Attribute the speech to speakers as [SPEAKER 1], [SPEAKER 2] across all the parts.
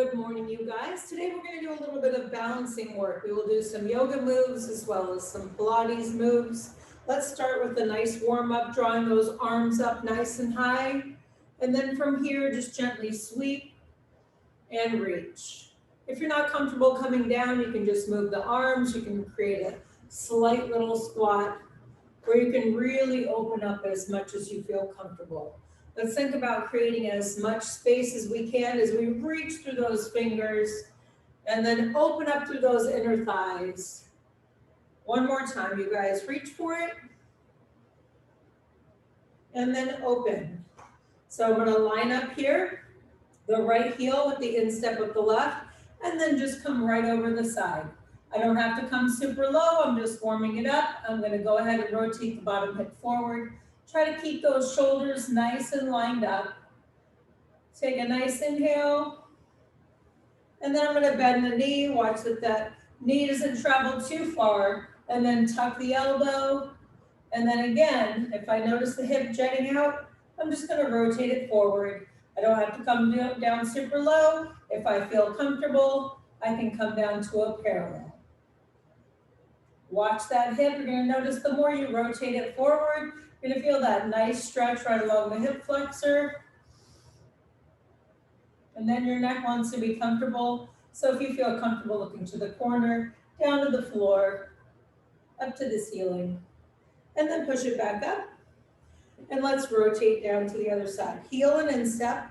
[SPEAKER 1] Good morning, you guys. Today we're going to do a little bit of balancing work. We will do some yoga moves as well as some Pilates moves. Let's start with a nice warm up, drawing those arms up nice and high. And then from here, just gently sweep and reach. If you're not comfortable coming down, you can just move the arms. You can create a slight little squat where you can really open up as much as you feel comfortable. Let's think about creating as much space as we can as we reach through those fingers and then open up through those inner thighs. One more time, you guys. Reach for it and then open. So I'm going to line up here, the right heel with the instep of the left, and then just come right over the side. I don't have to come super low. I'm just warming it up. I'm going to go ahead and rotate the bottom hip forward. Try to keep those shoulders nice and lined up. Take a nice inhale. And then I'm going to bend the knee. Watch that knee doesn't travel too far. And then tuck the elbow. And then again, if I notice the hip jutting out, I'm just going to rotate it forward. I don't have to come down super low. If I feel comfortable, I can come down to a parallel. Watch that hip. You're going to notice the more you rotate it forward, you're going to feel that nice stretch right along the hip flexor. And then your neck wants to be comfortable. So if you feel comfortable looking to the corner, down to the floor, up to the ceiling, and then push it back up. And let's rotate down to the other side. Heel and instep,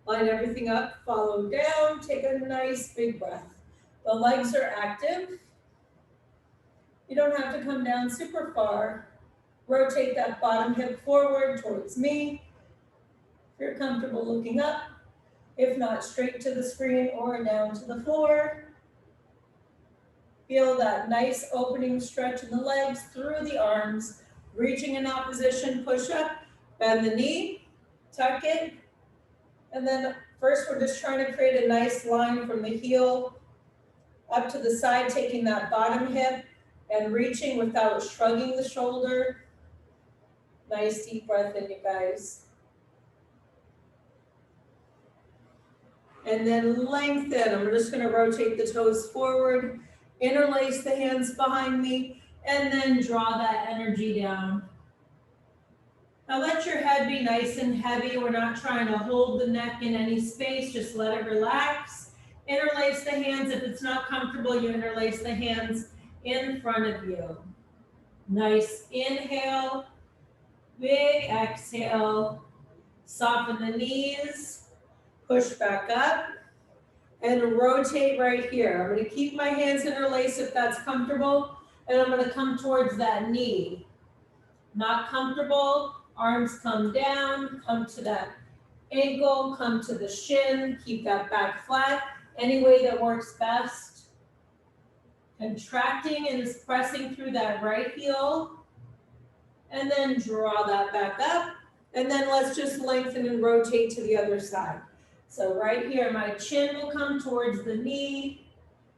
[SPEAKER 1] line everything up, follow down, take a nice big breath. The legs are active. You don't have to come down super far. Rotate that bottom hip forward towards me. If you're comfortable looking up, if not straight to the screen or down to the floor. Feel that nice opening stretch in the legs through the arms. Reaching in opposition, push up, bend the knee, tuck it. And then first we're just trying to create a nice line from the heel up to the side, taking that bottom hip and reaching without shrugging the shoulder. Nice deep breath in, you guys. And then lengthen. I'm just going to rotate the toes forward, interlace the hands behind me, and then draw that energy down. Now let your head be nice and heavy. We're not trying to hold the neck in any space. Just let it relax. Interlace the hands. If it's not comfortable, you interlace the hands in front of you. Nice inhale, big exhale, soften the knees, push back up, and rotate right here. I'm going to keep my hands interlaced if that's comfortable, and I'm going to come towards that knee. Not comfortable, arms come down, come to that ankle, come to the shin, keep that back flat, any way that works best. Contracting and is pressing through that right heel. And then draw that back up. And then let's just lengthen and rotate to the other side. So right here, my chin will come towards the knee.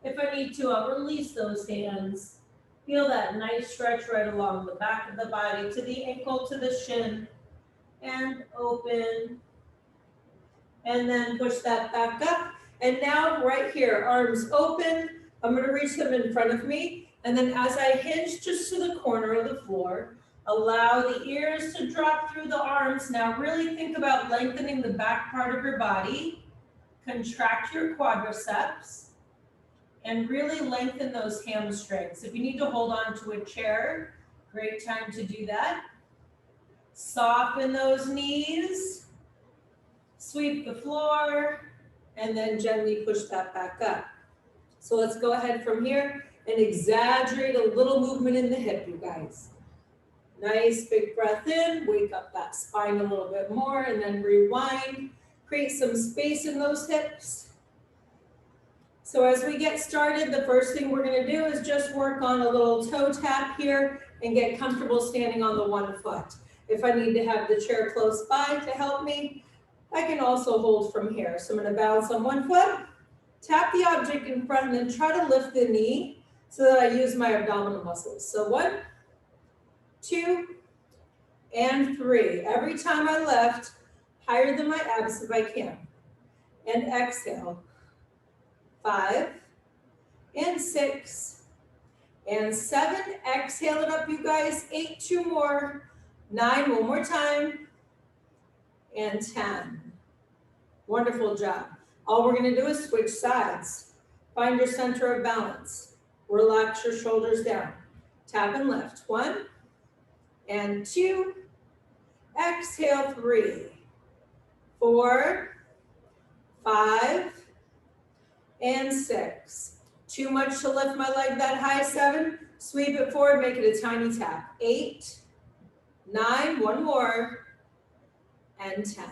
[SPEAKER 1] If I need to, I'll release those hands. Feel that nice stretch right along the back of the body to the ankle, to the shin. And open. And then push that back up. And now right here, arms open. I'm going to reach them in front of me, and then as I hinge just to the corner of the floor, allow the ears to drop through the arms. Now really think about lengthening the back part of your body, contract your quadriceps, and really lengthen those hamstrings. If you need to hold on to a chair, great time to do that. Soften those knees, sweep the floor, and then gently push that back up. So let's go ahead from here and exaggerate a little movement in the hip, you guys. Nice big breath in, wake up that spine a little bit more, and then rewind. Create some space in those hips. So as we get started, the first thing we're going to do is just work on a little toe tap here and get comfortable standing on the one foot. If I need to have the chair close by to help me, I can also hold from here. So I'm going to balance on one foot. Tap the object in front and then try to lift the knee so that I use my abdominal muscles. So 1, 2, and 3. Every time I lift, higher than my abs if I can. And exhale. 5 and 6 and 7. Exhale it up, you guys. 8, 2 more. 9, one more time. And 10. Wonderful job. All we're going to do is switch sides. Find your center of balance. Relax your shoulders down. Tap and lift. 1 and 2. Exhale, 3, 4, 5, and 6. Too much to lift my leg that high. 7. Sweep it forward, make it a tiny tap. 8, 9, one more, and 10.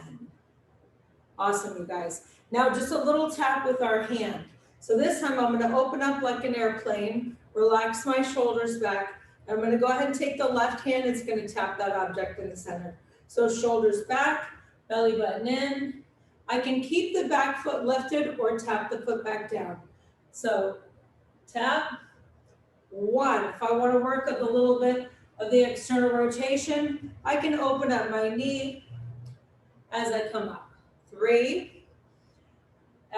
[SPEAKER 1] Awesome, you guys. Now just a little tap with our hand. So this time I'm going to open up like an airplane, relax my shoulders back. I'm going to go ahead and take the left hand. It's going to tap that object in the center. So shoulders back, belly button in. I can keep the back foot lifted or tap the foot back down. So tap. 1. If I want to work up a little bit of the external rotation, I can open up my knee as I come up. 3.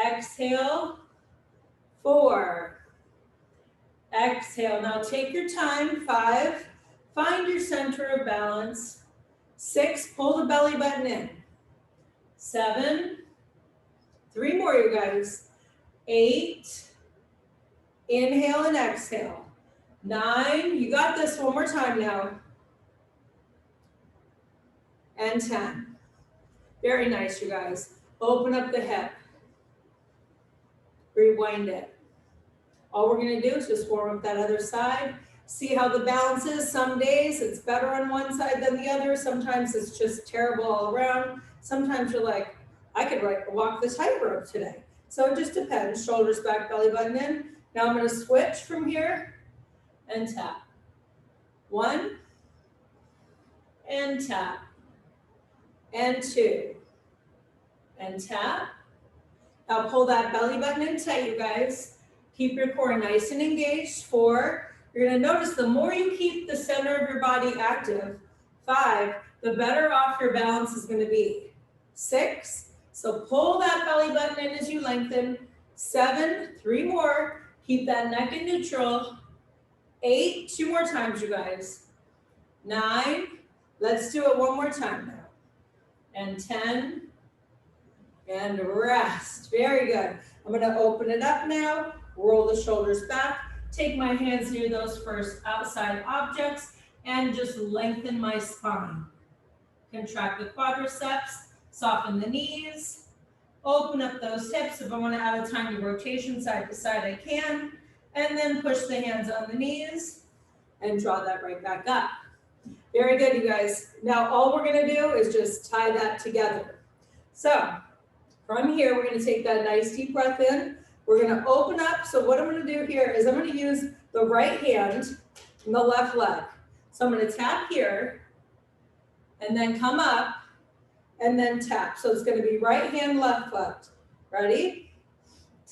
[SPEAKER 1] Exhale. 4. Exhale. Now take your time. 5. Find your center of balance. 6. Pull the belly button in. 7. 3 more, you guys. 8. Inhale and exhale. 9. You got this. One more time now. And 10. Very nice, you guys. Open up the hip. Rewind it. All we're going to do is just warm up that other side. See how the balance is. Some days it's better on one side than the other. Sometimes it's just terrible all around. Sometimes you're like, I could walk the tightrope today. So it just depends. Shoulders back, belly button in. Now I'm going to switch from here and tap. 1 and tap. And 2 and tap. Now pull that belly button in tight, you guys. Keep your core nice and engaged. 4. You're going to notice the more you keep the center of your body active, 5, the better off your balance is going to be. 6. So pull that belly button in as you lengthen. 7. 3 more. Keep that neck in neutral. 8. 2 more times, you guys. 9. Let's do it one more time now. And 10. And rest. Very good. I'm going to open it up now. Roll the shoulders back. Take my hands near those first outside objects and just lengthen my spine. Contract the quadriceps. Soften the knees. Open up those hips. If I want to add a tiny rotation side to side, I can. And then push the hands on the knees and draw that right back up. Very good, you guys. Now all we're going to do is just tie that together. So from here, we're going to take that nice deep breath in. We're going to open up. So what I'm going to do here is I'm going to use the right hand and the left leg. So I'm going to tap here and then come up and then tap. So it's going to be right hand, left foot. Ready?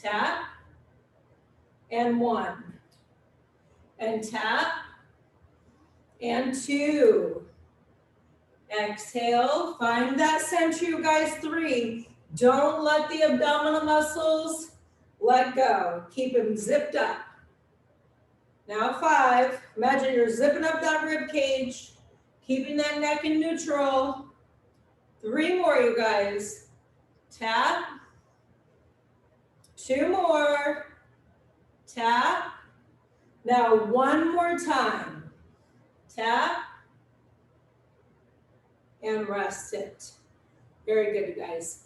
[SPEAKER 1] Tap. And 1. And tap. And 2. Exhale. Find that center, you guys. 3. Don't let the abdominal muscles let go. Keep them zipped up. Now 5. Imagine you're zipping up that rib cage, keeping that neck in neutral. 3 more, you guys. Tap. 2 more. Tap. Now 1 more time. Tap. And rest it. Very good, you guys.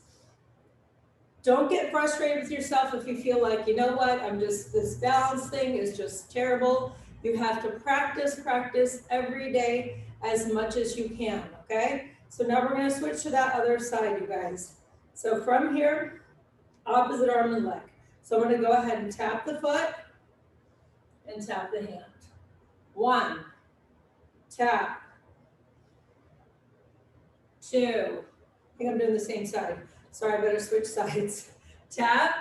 [SPEAKER 1] Don't get frustrated with yourself if you feel like, you know what, this balance thing is just terrible. You have to practice every day as much as you can, okay? So now we're going to switch to that other side, you guys. So from here, opposite arm and leg. So I'm going to go ahead and tap the foot and tap the hand. 1, tap. 2, I think I'm doing the same side. Sorry, I better switch sides. Tap.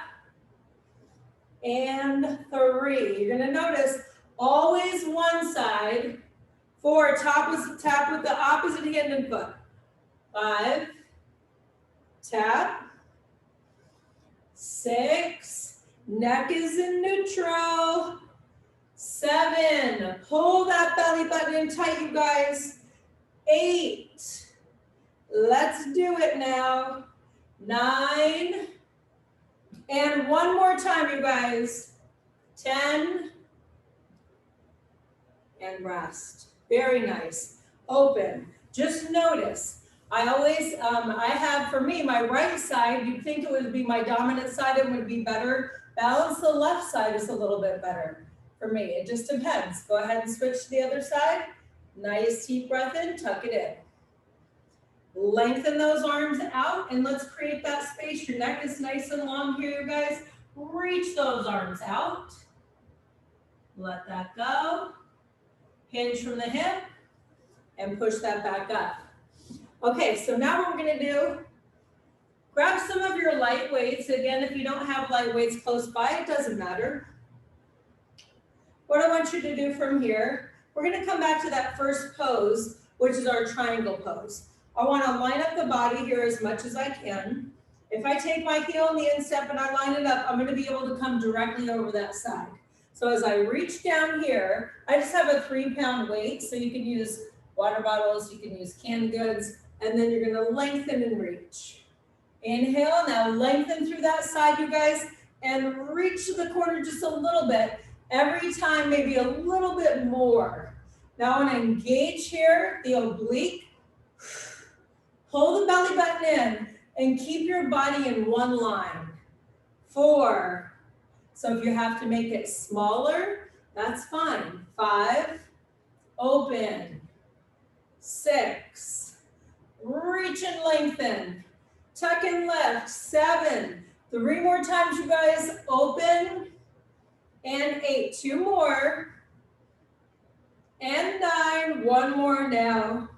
[SPEAKER 1] And 3. You're going to notice always one side. 4, tap with the opposite hand and foot. 5. Tap. 6. Neck is in neutral. 7, pull that belly button in tight, you guys. 8, let's do it now. 9, and one more time, you guys. 10, and rest. Very nice. Open. Just notice, I always, I have, for me, my right side, you'd think it would be my dominant side, it would be better. Balance the left side is a little bit better for me. It just depends. Go ahead and switch to the other side. Nice deep breath in, tuck it in. Lengthen those arms out and let's create that space. Your neck is nice and long here, you guys. Reach those arms out. Let that go. Hinge from the hip and push that back up. Okay, so now what we're gonna do, grab some of your light weights. Again, if you don't have light weights close by, it doesn't matter. What I want you to do from here, we're gonna come back to that first pose, which is our triangle pose. I wanna line up the body here as much as I can. If I take my heel in the instep and I line it up, I'm gonna be able to come directly over that side. So as I reach down here, I just have a 3-pound weight, so you can use water bottles, you can use canned goods, and then you're gonna lengthen and reach. Inhale, now lengthen through that side, you guys, and reach to the corner just a little bit. Every time, maybe a little bit more. Now I wanna engage here, the oblique. Pull the belly button in and keep your body in one line. 4. So if you have to make it smaller, that's fine. 5, open. 6, reach and lengthen. Tuck and lift. 7, 3 more times, you guys, open. And 8, 2 more. And 9, 1 more now.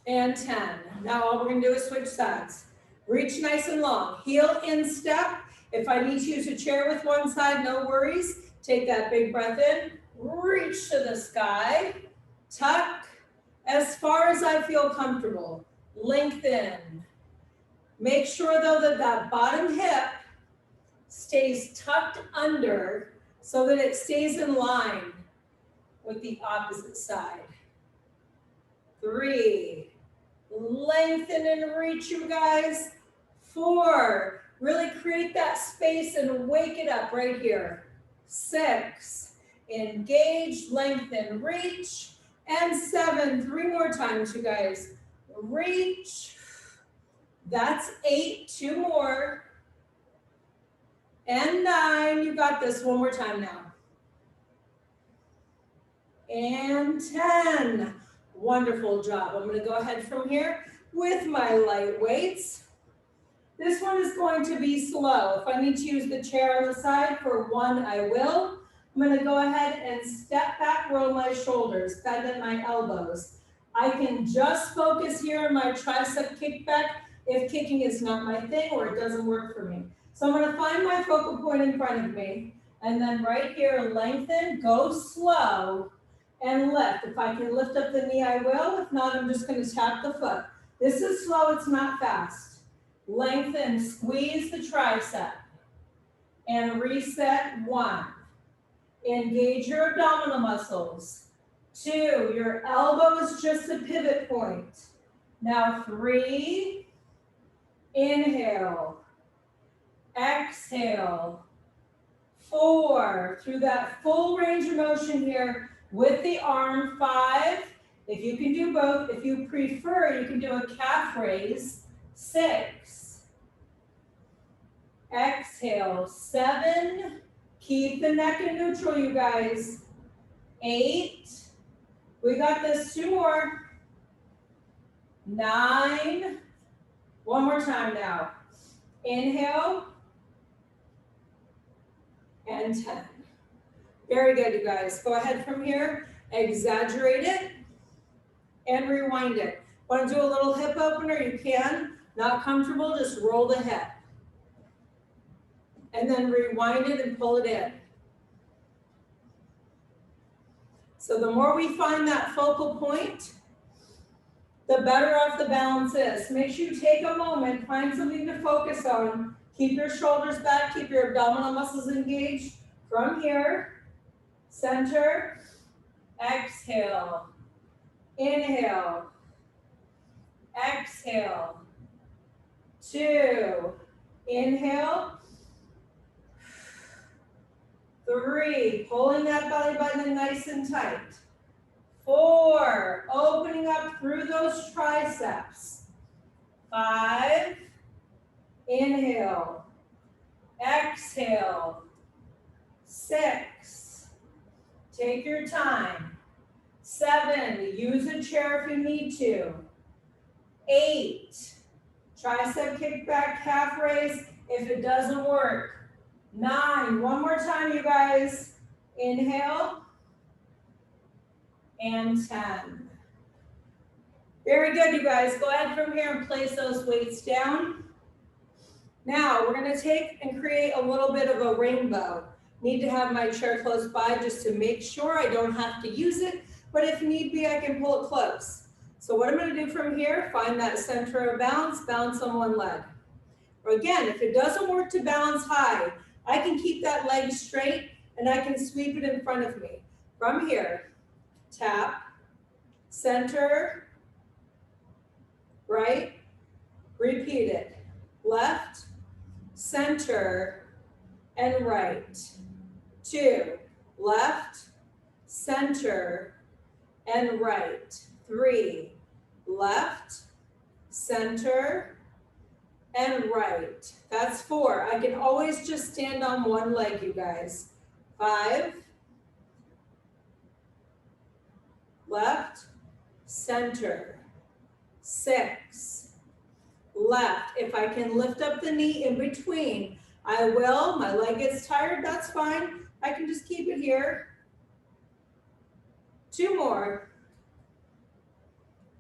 [SPEAKER 1] And 10. Now all we're gonna do is switch sides. Reach nice and long, heel in step. If I need to use a chair with one side, no worries. Take that big breath in, reach to the sky, tuck as far as I feel comfortable, lengthen. Make sure though that that bottom hip stays tucked under so that it stays in line with the opposite side. 3, lengthen and reach, you guys. 4, really create that space and wake it up right here. 6, engage, lengthen, reach. And 7, 3 more times, you guys. Reach. That's 8, 2 more. And 9, you got this, one more time now. And 10. Wonderful job. I'm gonna go ahead from here with my light weights. This one is going to be slow. If I need to use the chair on the side for 1, I will. I'm gonna go ahead and step back, roll my shoulders, bend at my elbows. I can just focus here on my tricep kickback if kicking is not my thing or it doesn't work for me. So I'm gonna find my focal point in front of me and then right here, lengthen, go slow, and lift. If I can lift up the knee, I will. If not, I'm just gonna tap the foot. This is slow, it's not fast. Lengthen, squeeze the tricep. And reset. 1. Engage your abdominal muscles. 2, your elbow is just a pivot point. Now 3, inhale. Exhale. 4, through that full range of motion here, with the arm. 5, if you can do both. If you prefer, you can do a calf raise. 6, exhale. 7, keep the neck in neutral, you guys. 8, we got this, 2 more. 9, one more time now. Inhale. And 10. Very good, you guys. Go ahead from here, exaggerate it, and rewind it. Want to do a little hip opener? You can. Not comfortable, just roll the hip. And then rewind it and pull it in. So the more we find that focal point, the better off the balance is. Make sure you take a moment, find something to focus on, Keep your shoulders back, keep your abdominal muscles engaged. From here, center, exhale, inhale, exhale, 2, inhale, 3, pulling that belly button nice and tight, 4, opening up through those triceps, 5, inhale, exhale, 6, take your time, 7, use a chair if you need to, 8, tricep kickback, calf raise if it doesn't work, 9, one more time you guys, inhale, and 10. Very good, you guys. Go ahead from here and place those weights down. Now, we're gonna take and create a little bit of a rainbow. Need to have my chair close by just to make sure I don't have to use it, but if need be, I can pull it close. So what I'm gonna do from here, find that center of balance, balance on one leg. Or again, if it doesn't work to balance high, I can keep that leg straight and I can sweep it in front of me. From here, tap, center, right, repeat it, left, center, and right. 2, left, center, and right. 3, left, center, and right. That's 4. I can always just stand on one leg, you guys. 5, left, center, 6, left. If I can lift up the knee in between, I will. My leg gets tired, that's fine. I can just keep it here. 2 more.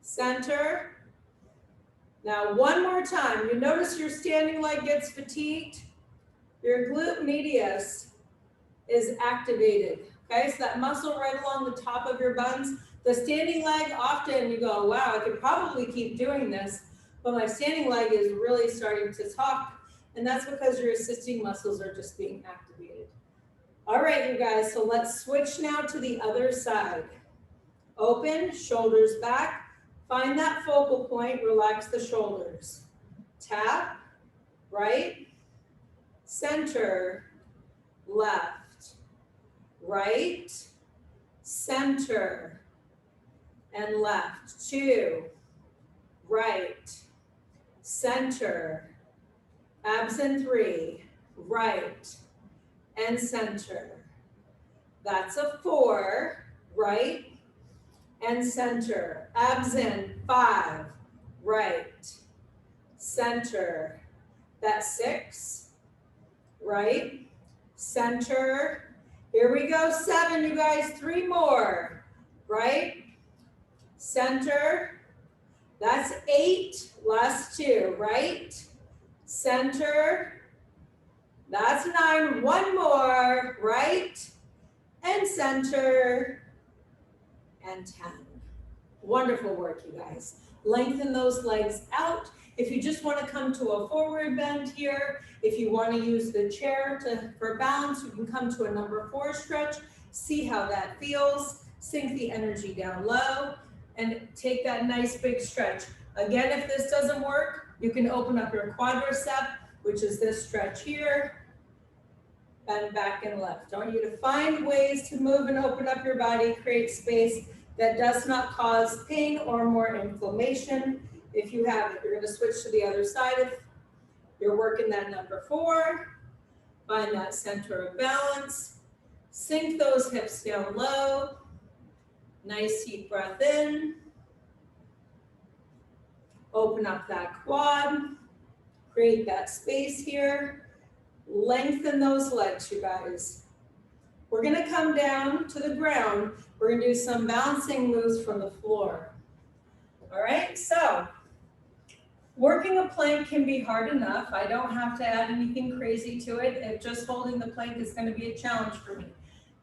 [SPEAKER 1] Center. Now one more time. You notice your standing leg gets fatigued. Your glute medius is activated. Okay, so that muscle right along the top of your buns. The standing leg, often you go, wow, I could probably keep doing this, but my standing leg is really starting to talk, and that's because your assisting muscles are just being activated. All right, you guys, so let's switch now to the other side. Open, shoulders back, find that focal point, relax the shoulders. Tap, right, center, left, right, center, and left. 2, right, center, abs in 3, right, and center. That's a 4, right, and center. Abs in 5, right, center. That's 6, right, center. Here we go, 7, you guys, 3 more, right, center. That's 8, last 2, right, center. That's 9, 1 more, right, and center, and 10. Wonderful work, you guys. Lengthen those legs out. If you just want to come to a forward bend here, if you want to use the chair for balance, you can come to a number 4 stretch. See how that feels. Sink the energy down low and take that nice big stretch. Again, if this doesn't work, you can open up your quadricep, which is this stretch here. Bend back and left. I want you to find ways to move and open up your body, create space that does not cause pain or more inflammation. If you have it, you're going to switch to the other side. If you're working that number 4, find that center of balance. Sink those hips down low. Nice deep breath in. Open up that quad. Create that space here. Lengthen those legs, you guys. We're gonna come down to the ground. We're gonna do some bouncing moves from the floor. All right, so working a plank can be hard enough. I don't have to add anything crazy to it. Just holding the plank is gonna be a challenge for me.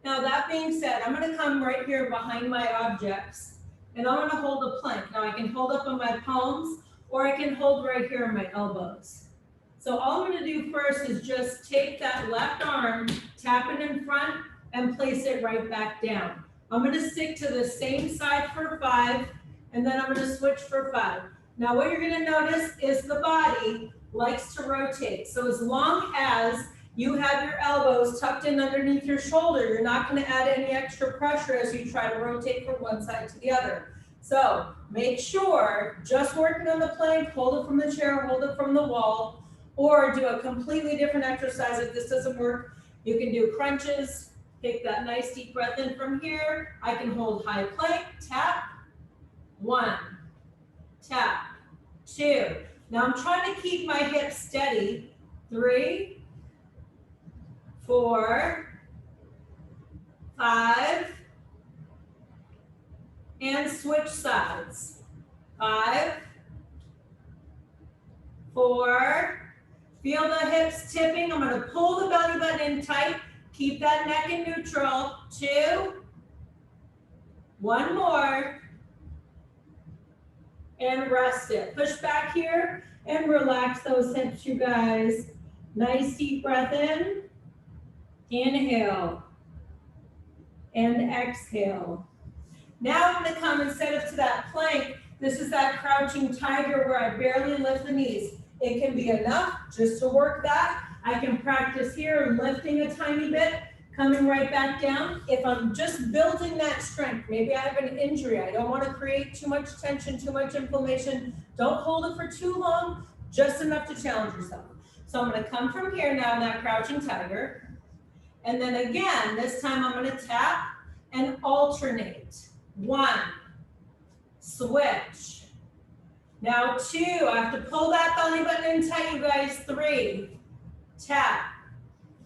[SPEAKER 1] Now that being said, I'm gonna come right here behind my objects and I'm gonna hold a plank. Now I can hold up on my palms or I can hold right here on my elbows. So all I'm gonna do first is just take that left arm, tap it in front, and place it right back down. I'm gonna stick to the same side for 5, and then I'm gonna switch for 5. Now what you're gonna notice is the body likes to rotate. So as long as you have your elbows tucked in underneath your shoulder, you're not gonna add any extra pressure as you try to rotate from one side to the other. So make sure, just working on the plank, hold it from the chair, hold it from the wall, or do a completely different exercise. If this doesn't work, you can do crunches. Take that nice deep breath in from here. I can hold high plank, tap, 1, tap, 2. Now I'm trying to keep my hips steady, 3, 4, 5, and switch sides. 5, 4, feel the hips tipping. I'm gonna pull the belly button in tight. Keep that neck in neutral. 2, 1 more, and rest it. Push back here and relax those hips, you guys. Nice deep breath in. Inhale and exhale. Now I'm gonna come instead of to that plank. This is that crouching tiger where I barely lift the knees. It can be enough just to work that. I can practice here, lifting a tiny bit, coming right back down. If I'm just building that strength, maybe I have an injury, I don't want to create too much tension, too much inflammation. Don't hold it for too long, just enough to challenge yourself. So I'm going to come from here now in that crouching tiger. And then again, this time I'm going to tap and alternate. 1, switch. Now 2, I have to pull that belly button in tight, you guys. 3, tap,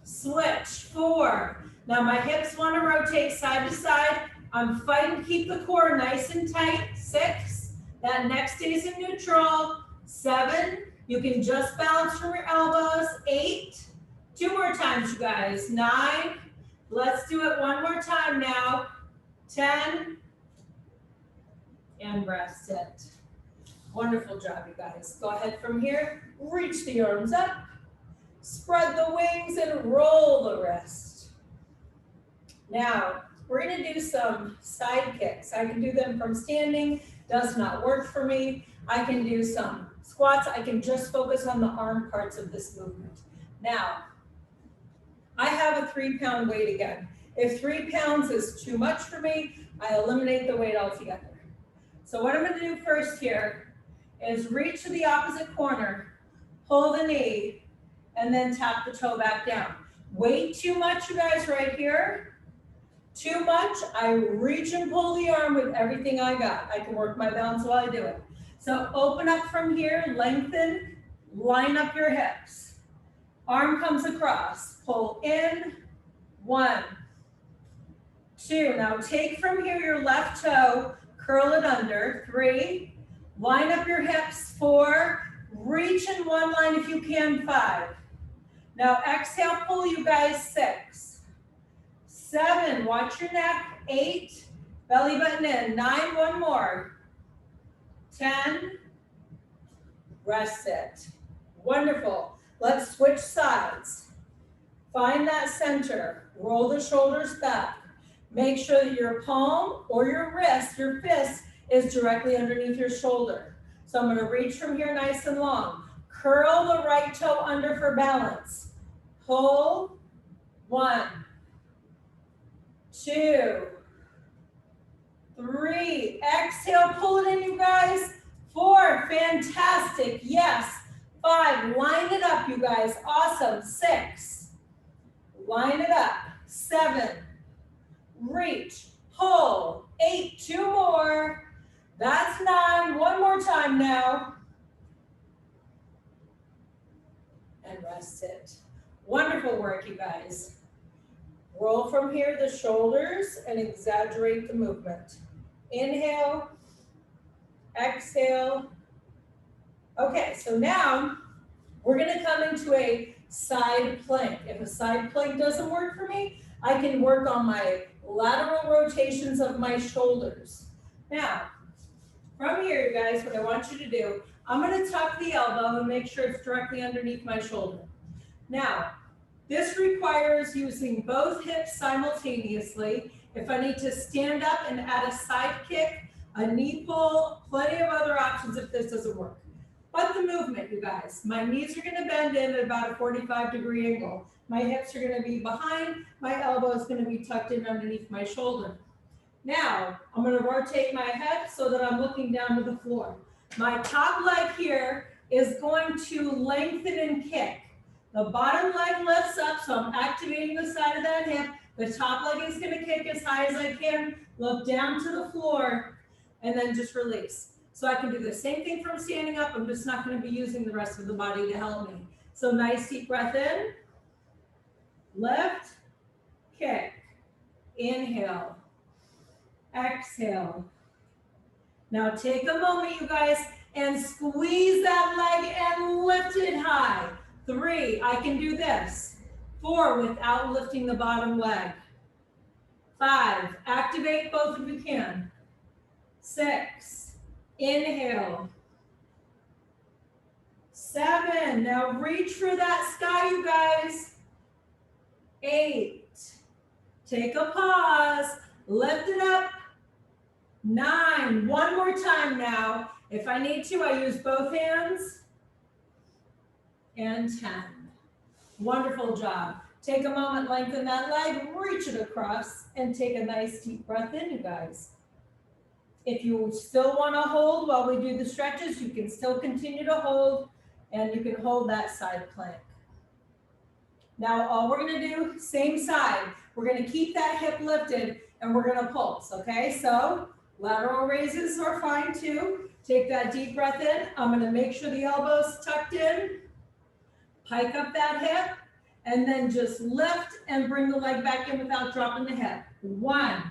[SPEAKER 1] switch. 4. Now my hips want to rotate side to side. I'm fighting to keep the core nice and tight. 6, that neck stays in neutral. 7, you can just balance from your elbows. 8, 2 more times, you guys. 9, let's do it one more time now. 10, and rest it. Wonderful job, you guys. Go ahead from here, reach the arms up, spread the wings and roll the wrist. Now, we're gonna do some side kicks. I can do them from standing, does not work for me. I can do some squats. I can just focus on the arm parts of this movement. Now, I have a 3-pound weight again. If 3 pounds is too much for me, I eliminate the weight altogether. So what I'm gonna do first here is reach to the opposite corner, pull the knee, and then tap the toe back down. Weight too much, you guys, right here. Too much, I reach and pull the arm with everything I got. I can work my balance while I do it. So open up from here, lengthen, line up your hips. Arm comes across, pull in, 1, 2. Now take from here your left toe, curl it under. 3, line up your hips. 4, reach in one line if you can. 5. Now exhale, pull, you guys. 6, 7, watch your neck. 8, belly button in. 9, one more. 10, rest it. Wonderful. Let's switch sides. Find that center. Roll the shoulders back. Make sure that your palm or your wrist, your fist, is directly underneath your shoulder. So I'm going to reach from here nice and long. Curl the right toe under for balance. Pull. 1, 2, 3. Exhale, pull it in, you guys. 4, fantastic. Yes. 5, line it up, you guys. Awesome. 6, line it up. 7, reach, pull. 8, 2 more. That's 9, one more time now. And rest it. Wonderful work, you guys. Roll from here the shoulders and exaggerate the movement. Inhale, exhale. Okay, so now we're gonna come into a side plank. If a side plank doesn't work for me, I can work on my lateral rotations of my shoulders. Now, from here, you guys, what I want you to do, I'm gonna tuck the elbow and make sure it's directly underneath my shoulder. Now, this requires using both hips simultaneously. If I need to stand up and add a side kick, a knee pull, plenty of other options if this doesn't work. But the movement, you guys, my knees are gonna bend in at about a 45-degree angle. My hips are gonna be behind, my elbow is gonna be tucked in underneath my shoulder. Now, I'm gonna rotate my head so that I'm looking down to the floor. My top leg here is going to lengthen and kick. The bottom leg lifts up, so I'm activating the side of that hip. The top leg is gonna kick as high as I can, look down to the floor, and then just release. So I can do the same thing from standing up, I'm just not gonna be using the rest of the body to help me. So nice deep breath in, lift, kick, inhale, exhale. Now take a moment, you guys, and squeeze that leg and lift it high. 3, I can do this. 4, without lifting the bottom leg. 5, activate both if you can. 6, inhale. 7, now reach for that sky, you guys. 8, take a pause, lift it up. 9, one more time now. If I need to, I use both hands. And 10. Wonderful job. Take a moment, lengthen that leg, reach it across, and take a nice deep breath in, you guys. If you still want to hold while we do the stretches, you can still continue to hold, and you can hold that side plank. Now, all we're going to do, same side. We're going to keep that hip lifted, and we're going to pulse, okay? So, lateral raises are fine too. Take that deep breath in. I'm going to make sure the elbow's tucked in. Pike up that hip, and then just lift and bring the leg back in without dropping the hip. 1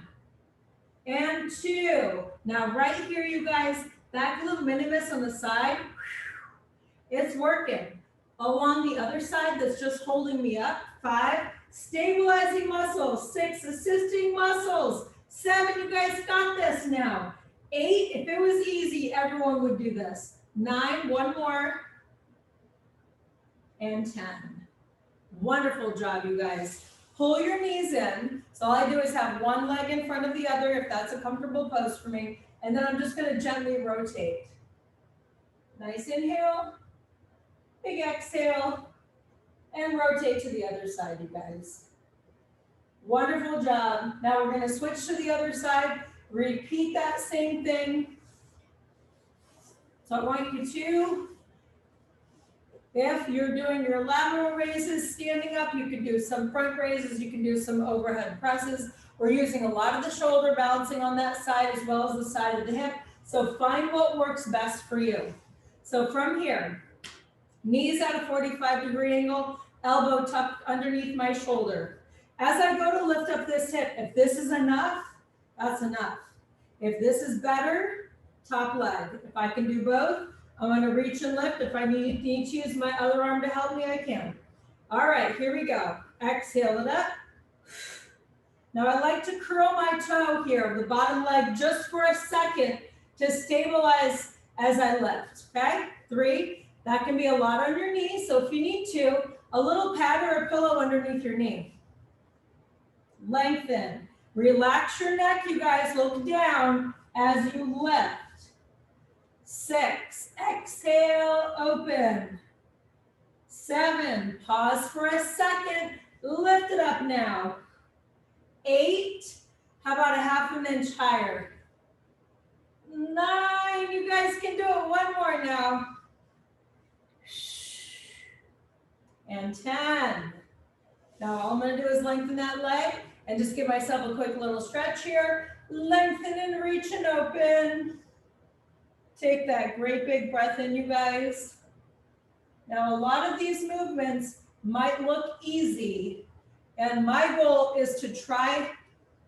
[SPEAKER 1] and 2. Now right here, you guys, that glute minimus on the side, it's working. Along the other side that's just holding me up. 5, stabilizing muscles. 6, assisting muscles. 7, you guys got this now. 8, if it was easy, everyone would do this. 9, one more. And 10. Wonderful job, you guys. Pull your knees in. So all I do is have one leg in front of the other, if that's a comfortable pose for me. And then I'm just going to gently rotate. Nice inhale, big exhale, and rotate to the other side, you guys. Wonderful job. Now we're going to switch to the other side. Repeat that same thing. So I want you to, if you're doing your lateral raises, standing up, you can do some front raises, you can do some overhead presses. We're using a lot of the shoulder, balancing on that side as well as the side of the hip. So find what works best for you. So from here, knees at a 45-degree angle, elbow tucked underneath my shoulder. As I go to lift up this hip, if this is enough, that's enough. If this is better, top leg. If I can do both, I'm going to reach and lift. If I need to use my other arm to help me, I can. All right, here we go. Exhale it up. Now I like to curl my toe here, the bottom leg, just for a second to stabilize as I lift, okay? 3, that can be a lot on your knee, so if you need to, a little pad or a pillow underneath your knee. Lengthen. Relax your neck, you guys. Look down as you lift. 6, exhale, open. 7, pause for a second, lift it up now. 8, how about a half an inch higher? 9, you guys can do it, one more now. And 10. Now all I'm gonna do is lengthen that leg and just give myself a quick little stretch here. Lengthen and reach and open. Take that great big breath in, you guys. Now, a lot of these movements might look easy, and my goal is to try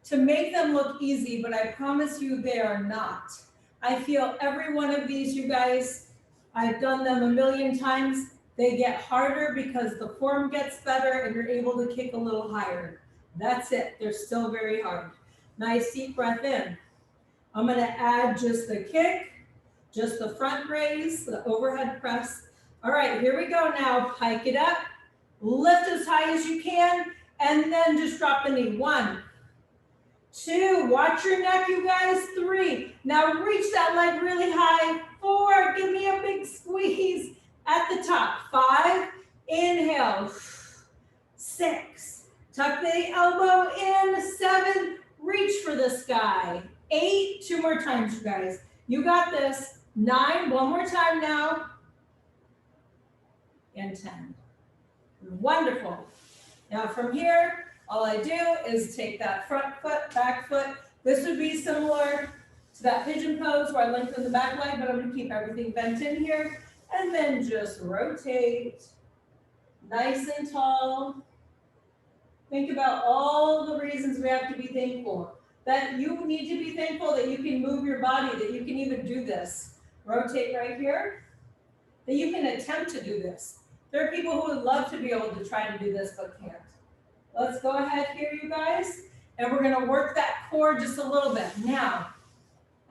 [SPEAKER 1] to make them look easy, but I promise you they are not. I feel every one of these, you guys, I've done them a million times. They get harder because the form gets better and you're able to kick a little higher. That's it. They're still very hard. Nice deep breath in. I'm going to add just the kick, just the front raise, the overhead press. All right, here we go now. Hike it up, lift as high as you can, and then just drop the knee. 1, 2, watch your neck, you guys. 3, now reach that leg really high. 4, give me a big squeeze at the top. 5, inhale. 6, tuck the elbow in. 7, reach for the sky. 8, 2 more times, you guys. You got this. 9, one more time now. And 10. Wonderful. Now from here, all I do is take that front foot, back foot. This would be similar to that pigeon pose where I lengthen the back leg, but I'm going to keep everything bent in here. And then just rotate, nice and tall. Think about all the reasons we have to be thankful. That you need to be thankful that you can move your body, that you can even do this. Rotate right here, that you can attempt to do this. There are people who would love to be able to try to do this, but can't. Let's go ahead here, you guys, and we're gonna work that core just a little bit. Now,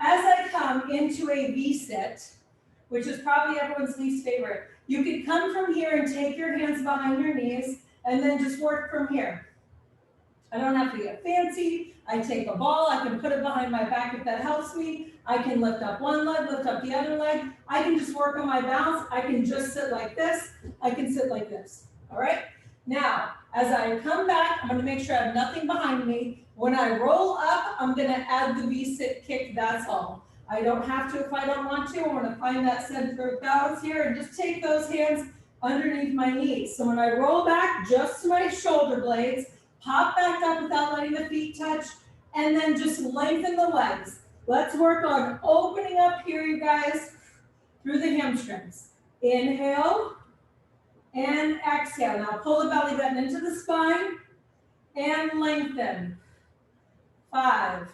[SPEAKER 1] as I come into a V-sit, which is probably everyone's least favorite, you could come from here and take your hands behind your knees and then just work from here. I don't have to get fancy. I take a ball, I can put it behind my back if that helps me. I can lift up one leg, lift up the other leg. I can just work on my balance. I can just sit like this. I can sit like this, all right? Now, as I come back, I'm gonna make sure I have nothing behind me. When I roll up, I'm gonna add the V-sit kick, that's all. I don't have to if I don't want to. I wanna find that center of balance here and just take those hands underneath my knees. So when I roll back, just to my shoulder blades, pop back up without letting the feet touch, and then just lengthen the legs. Let's work on opening up here, you guys, through the hamstrings. Inhale and exhale. Now pull the belly button into the spine and lengthen. 5.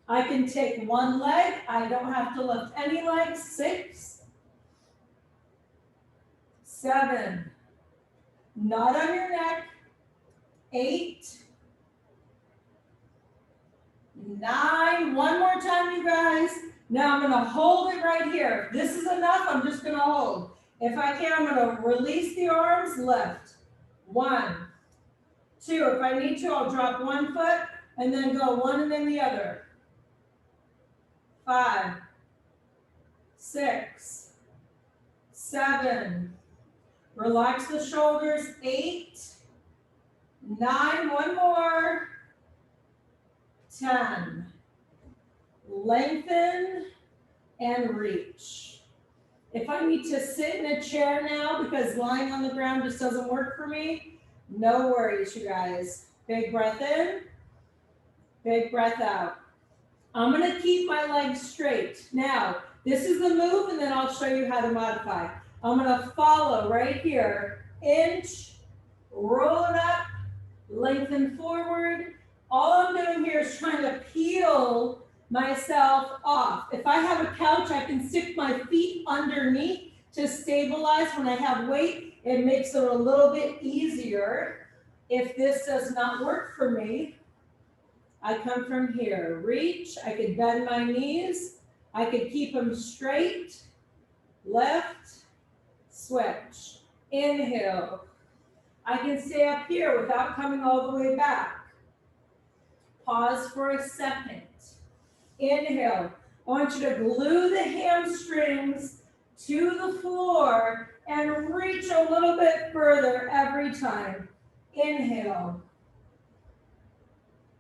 [SPEAKER 1] I can take one leg. I don't have to lift any legs. 6, 7, not on your neck. 8, 9, one more time, you guys. Now I'm gonna hold it right here. If this is enough, I'm just gonna hold. If I can, I'm gonna release the arms, lift. 1, 2, if I need to, I'll drop one foot and then go one and then the other. 5, 6, 7, relax the shoulders. 8, 9, one more. 10, lengthen and reach. If I need to sit in a chair now because lying on the ground just doesn't work for me, no worries, you guys. Big breath in, big breath out. I'm gonna keep my legs straight. Now, this is the move and then I'll show you how to modify. I'm gonna follow right here, inch, roll it up, lengthen forward. All I'm doing here is trying to peel myself off. If I have a couch, I can stick my feet underneath to stabilize when I have weight. It makes it a little bit easier. If this does not work for me, I come from here. Reach, I could bend my knees. I could keep them straight. Lift, switch. Inhale. I can stay up here without coming all the way back. Pause for a second. Inhale. I want you to glue the hamstrings to the floor and reach a little bit further every time. Inhale.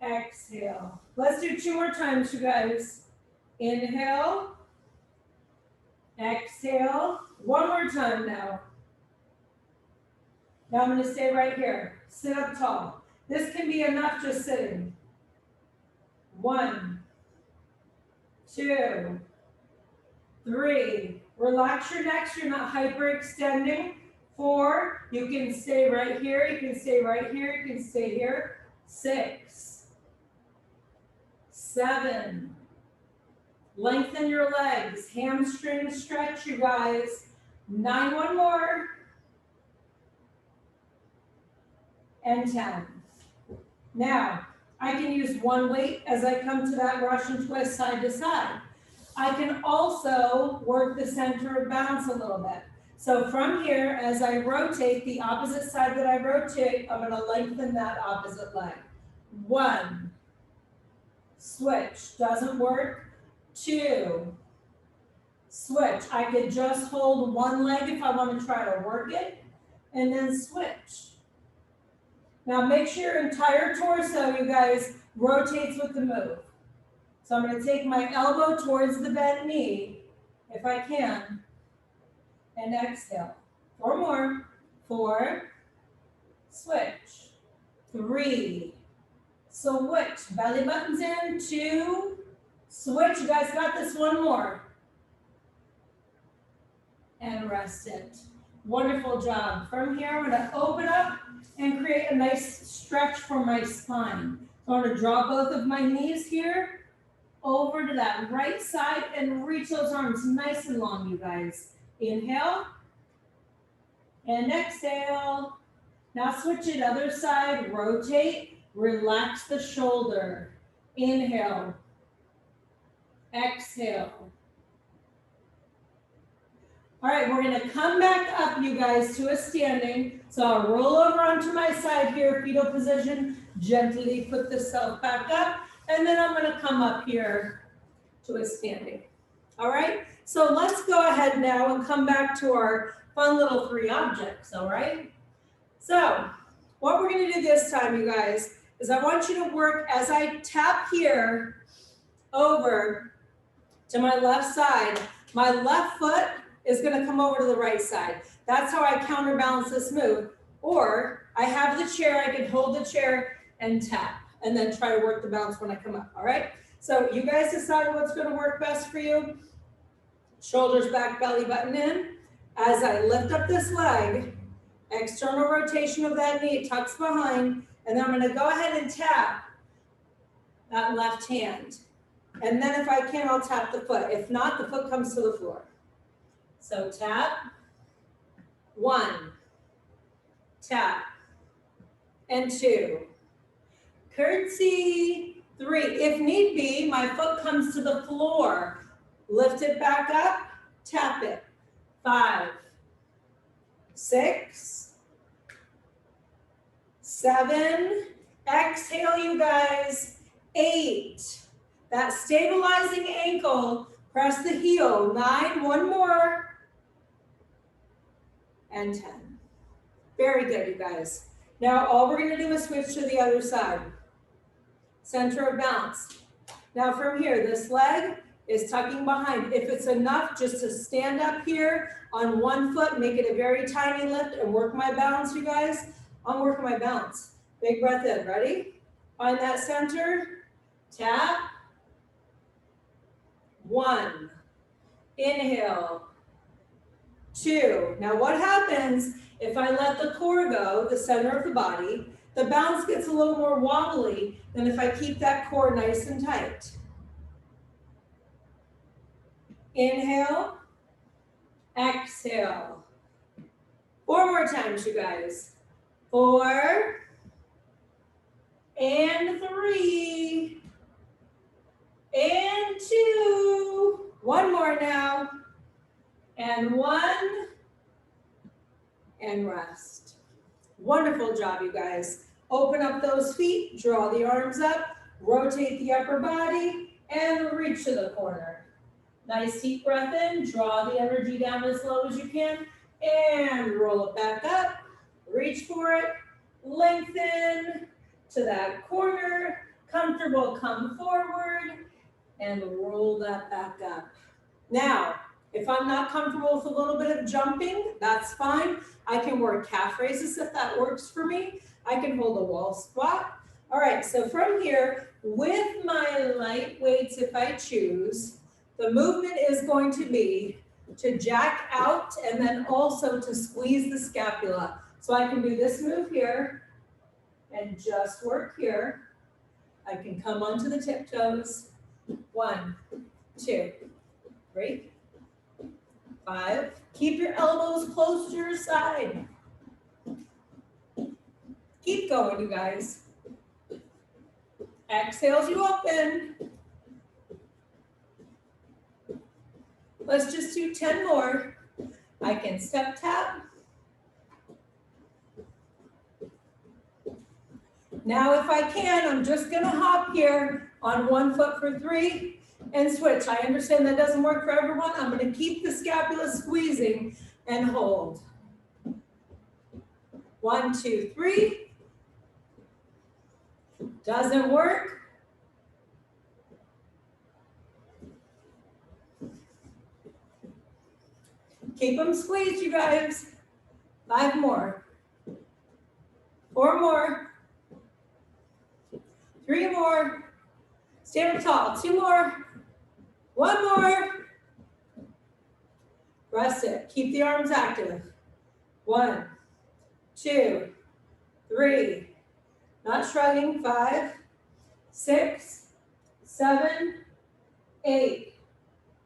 [SPEAKER 1] Exhale. Let's do 2 more times, you guys. Inhale. Exhale. One more time now. Now I'm going to stay right here. Sit up tall. This can be enough just sitting. 1, 2, 3. Relax your neck so you're not hyperextending. 4, you can stay right here, you can stay right here, you can stay here. 6, 7. Lengthen your legs, hamstring stretch, you guys. 9, one more. And 10. Now, I can use one weight as I come to that Russian twist side to side. I can also work the center of balance a little bit. So from here, as I rotate the opposite side that I rotate, I'm gonna lengthen that opposite leg. 1, switch, doesn't work. 2, switch. I could just hold one leg if I want to try to work it, and then switch. Now make sure your entire torso, you guys, rotates with the move. So I'm going to take my elbow towards the bent knee, if I can, and exhale. 4 more. 4, switch. 3, switch. Belly buttons in. 2, switch. You guys got this. 1 more. And rest it. Wonderful job. From here, I'm going to open up and create a nice stretch for my spine. So I'm going to draw both of my knees here over to that right side and reach those arms nice and long, you guys. Inhale and exhale. Now switch it other side, rotate, relax the shoulder. Inhale, exhale. All right, we're gonna come back up, you guys, to a standing. So I'll roll over onto my side here, fetal position, gently put the self back up, and then I'm gonna come up here to a standing. All right, so let's go ahead now and come back to our fun little 3 objects, all right? So what we're gonna do this time, you guys, is I want you to work as I tap here over to my left side. My left foot is going to come over to the right side. That's how I counterbalance this move. Or I have the chair, I can hold the chair and tap, and then try to work the balance when I come up, all right? So you guys decide what's going to work best for you. Shoulders back, belly button in. As I lift up this leg, external rotation of that knee, tucks behind, and then I'm going to go ahead and tap that left hand. And then if I can, I'll tap the foot. If not, the foot comes to the floor. So tap, 1, tap, and 2. Curtsy, 3. If need be, my foot comes to the floor. Lift it back up, tap it. 5, 6, 7, exhale you guys, 8. That stabilizing ankle, press the heel, 9, 1 more. And 10. Very good, you guys. Now all we're going to do is switch to the other side. Center of balance. Now from here, this leg is tucking behind. If it's enough just to stand up here on one foot, make it a very tiny lift and work my balance, you guys. I'm working my balance. Big breath in, ready? Find that center, tap. 1, inhale. 2. Now what happens if I let the core go, the center of the body, the balance gets a little more wobbly than if I keep that core nice and tight. Inhale, exhale. 4 more times, you guys. 4, and 3, and 2. 1 more now. And 1, and rest. Wonderful job, you guys. Open up those feet, draw the arms up, rotate the upper body, and reach to the corner. Nice deep breath in, draw the energy down as low as you can, and roll it back up, reach for it, lengthen to that corner, comfortable, come forward, and roll that back up. Now, if I'm not comfortable with a little bit of jumping, that's fine. I can work calf raises if that works for me. I can hold a wall squat. All right, so from here, with my light weights, if I choose, the movement is going to be to jack out and then also to squeeze the scapula. So I can do this move here and just work here. I can come onto the tiptoes. 1, 2, 3, 5. Keep your elbows close to your side. Keep going, you guys. Exhale as you open. Let's just do 10 more. I can step tap. Now if I can, I'm just gonna hop here on one foot for 3 and switch. I understand that doesn't work for everyone. I'm gonna keep the scapula squeezing and hold. 1, 2, 3. Doesn't work. Keep them squeezed, you guys. 5 more. 4 more. 3 more. Stand up tall. 2 more. 1 more. Rest it. Keep the arms active. 1, 2, 3. Not shrugging. 5, 6, 7, 8,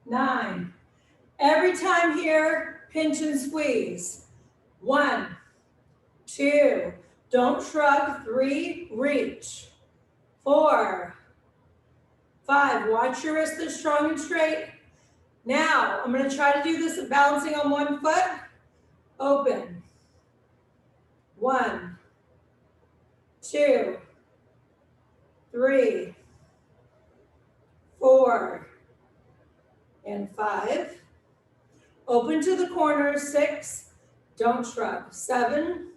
[SPEAKER 1] 9. Every time here, pinch and squeeze. 1, 2. Don't shrug. 3, reach. 4, 5. Watch your wrist is strong and straight. Now, I'm going to try to do this balancing on one foot. Open. 1, 2, 3, 4, and 5. Open to the corners. 6. Don't shrug. 7.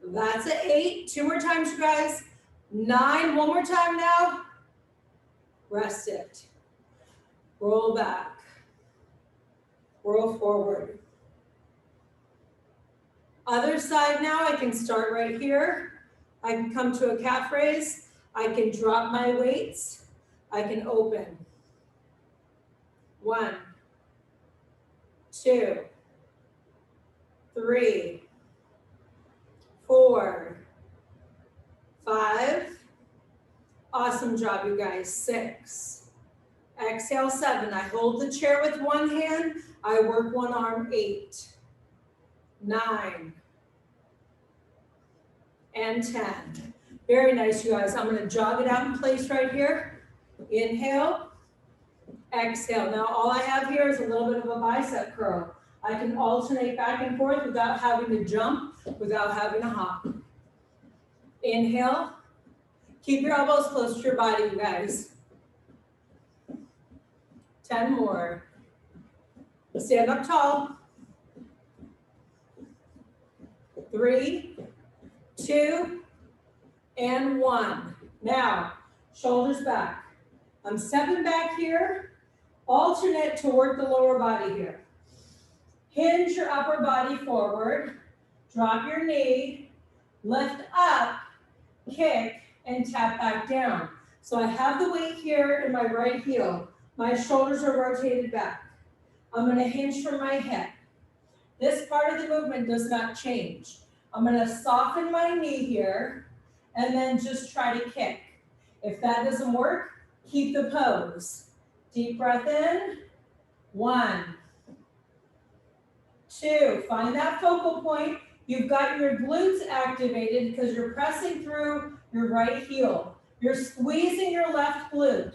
[SPEAKER 1] That's an 8. 2 more times, you guys. 9. One more time now. Rest it. Roll back. Roll forward. Other side now, I can start right here. I can come to a calf raise. I can drop my weights. I can open. 1, 2, 3, 4, 5. Awesome job, you guys. 6. Exhale, 7. I hold the chair with one hand. I work one arm. 8, 9, and 10. Very nice, you guys. I'm going to jog it out in place right here. Inhale, exhale. Now all I have here is a little bit of a bicep curl. I can alternate back and forth without having to jump, without having to hop. Inhale. Keep your elbows close to your body, you guys. 10 more. Stand up tall. 3, 2, and 1. Now, shoulders back. I'm stepping back here. Alternate to work the lower body here. Hinge your upper body forward. Drop your knee. Lift up. Kick. And tap back down. So I have the weight here in my right heel. My shoulders are rotated back. I'm going to hinge from my hip. This part of the movement does not change. I'm going to soften my knee here and then just try to kick. If that doesn't work, keep the pose. Deep breath in. 1, 2. Find that focal point. You've got your glutes activated because you're pressing through your right heel. You're squeezing your left glute.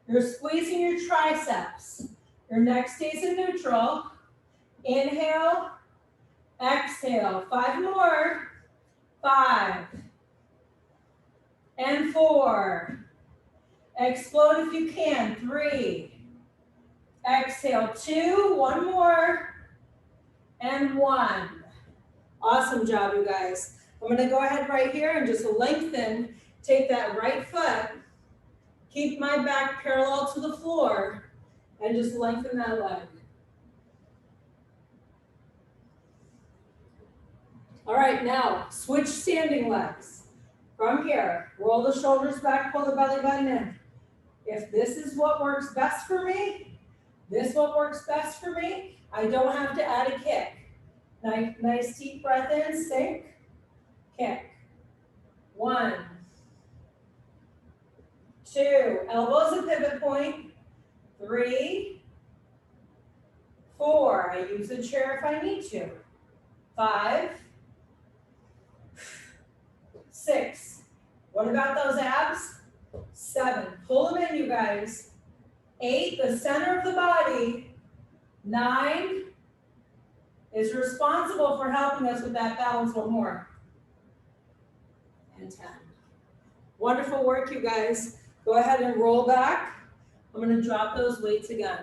[SPEAKER 1] You're squeezing your triceps. Your neck stays in neutral. Inhale, exhale. 5 more. 5 and 4. Explode if you can. 3. Exhale. 2. 1 more. And 1. Awesome job, you guys. I'm going to go ahead right here and just lengthen. Take that right foot. Keep my back parallel to the floor and just lengthen that leg. All right, now switch standing legs. From here, roll the shoulders back, pull the belly button in. If this is what works best for me, this is what works best for me, I don't have to add a kick. Nice deep breath in, sink, kick. 1, 2, elbows a pivot point. 3, 4, I use the chair if I need to. 5, 6, what about those abs? 7, pull them in, you guys. 8, the center of the body. 9 is responsible for helping us with that balance. One more. And 10. Wonderful work, you guys. Go ahead and roll back. I'm going to drop those weights again.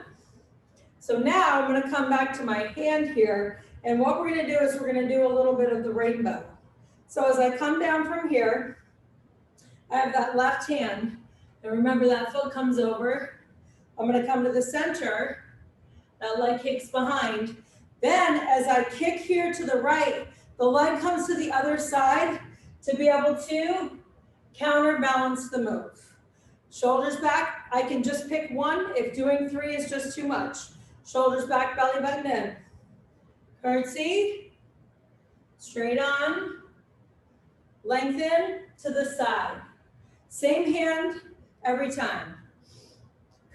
[SPEAKER 1] So now I'm going to come back to my hand here, and what we're going to do is we're going to do a little bit of the rainbow. So as I come down from here, I have that left hand, and remember that foot comes over. I'm going to come to the center, that leg kicks behind. Then as I kick here to the right, the leg comes to the other side to be able to counterbalance the move. Shoulders back, I can just pick one if doing 3 is just too much. Shoulders back, belly button in. Curtsy, straight on, lengthen to the side. Same hand every time.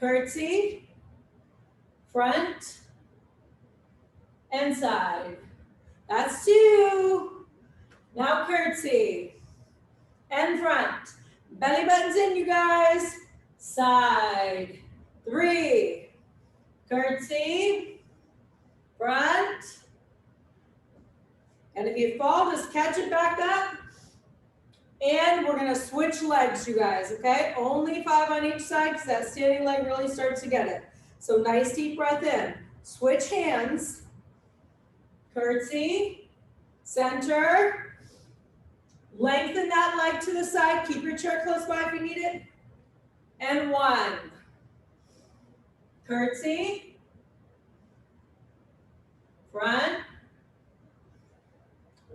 [SPEAKER 1] Curtsy, front, and side. That's 2. Now curtsy, and front. Belly buttons in, you guys. Side. 3. Curtsy, front. And if you fall, just catch it back up. And we're gonna switch legs, you guys, okay? Only 5 on each side because that standing leg really starts to get it. So nice deep breath in. Switch hands. Curtsy, center. Lengthen that leg to the side. Keep your chair close by if you need it. And 1. Curtsy. Front.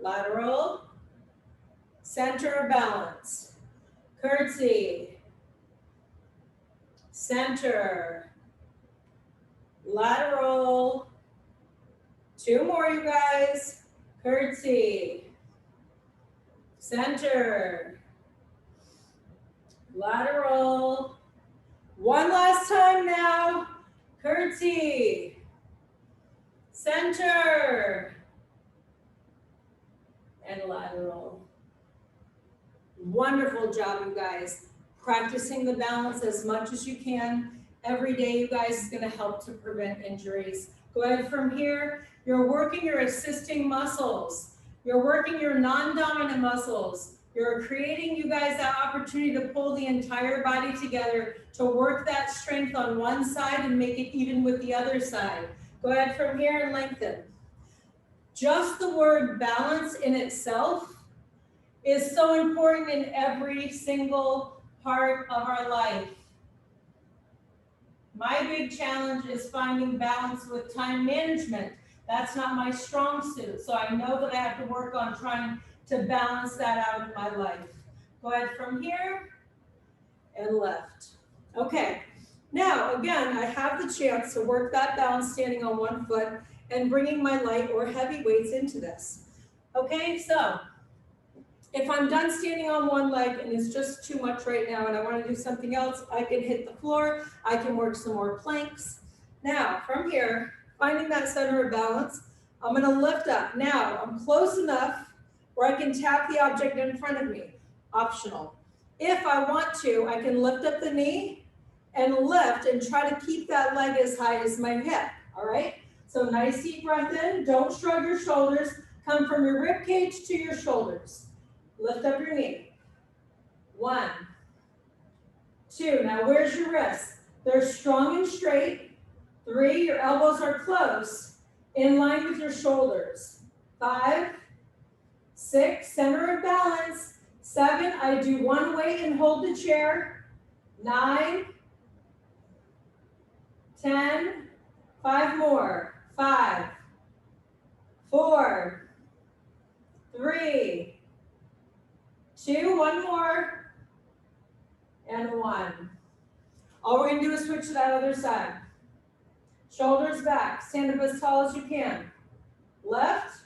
[SPEAKER 1] Lateral. Center of balance. Curtsy. Center. Lateral. 2 more, you guys. Curtsy. Center. Lateral. 1 last time now. Curtsy. Center. And lateral. Wonderful job, you guys. Practicing the balance as much as you can every day, you guys, is going to help to prevent injuries. Go ahead from here. You're working your assisting muscles. You're working your non-dominant muscles. You're creating, you guys, that opportunity to pull the entire body together to work that strength on one side and make it even with the other side. Go ahead from here and lengthen. Just the word balance in itself is so important in every single part of our life. My big challenge is finding balance with time management. That's not my strong suit. So I know that I have to work on trying to balance that out in my life. Go ahead from here and left. Okay, now again, I have the chance to work that balance standing on one foot and bringing my light or heavy weights into this. Okay, so if I'm done standing on one leg and it's just too much right now and I want to do something else, I can hit the floor, I can work some more planks. Now, from here, finding that center of balance, I'm going to lift up. Now, I'm close enough where I can tap the object in front of me. Optional. If I want to, I can lift up the knee and lift and try to keep that leg as high as my hip, all right? So nice deep breath in, don't shrug your shoulders, come from your rib cage to your shoulders. Lift up your knee. 1, 2, now where's your wrist? They're strong and straight. 3, your elbows are close, in line with your shoulders. 5, 6, center of balance. 7, I do one weight and hold the chair. 9, 10, 5 more. 5, 4, 3, 2, 1 more, and 1. All we're going to do is switch to that other side. Shoulders back, stand up as tall as you can. Left,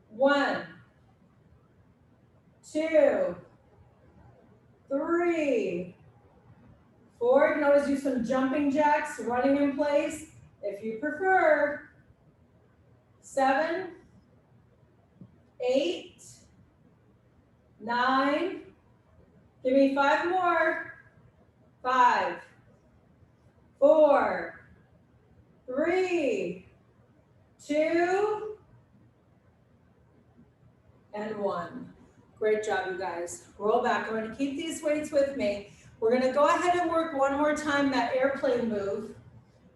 [SPEAKER 1] 1, 2, 3, 4. You can always do some jumping jacks, running in place, if you prefer. 7, 8, 9, give me 5 more. 5, 4, 3, 2, and 1. Great job, you guys. Roll back. I'm going to keep these weights with me. We're going to go ahead and work one more time that airplane move,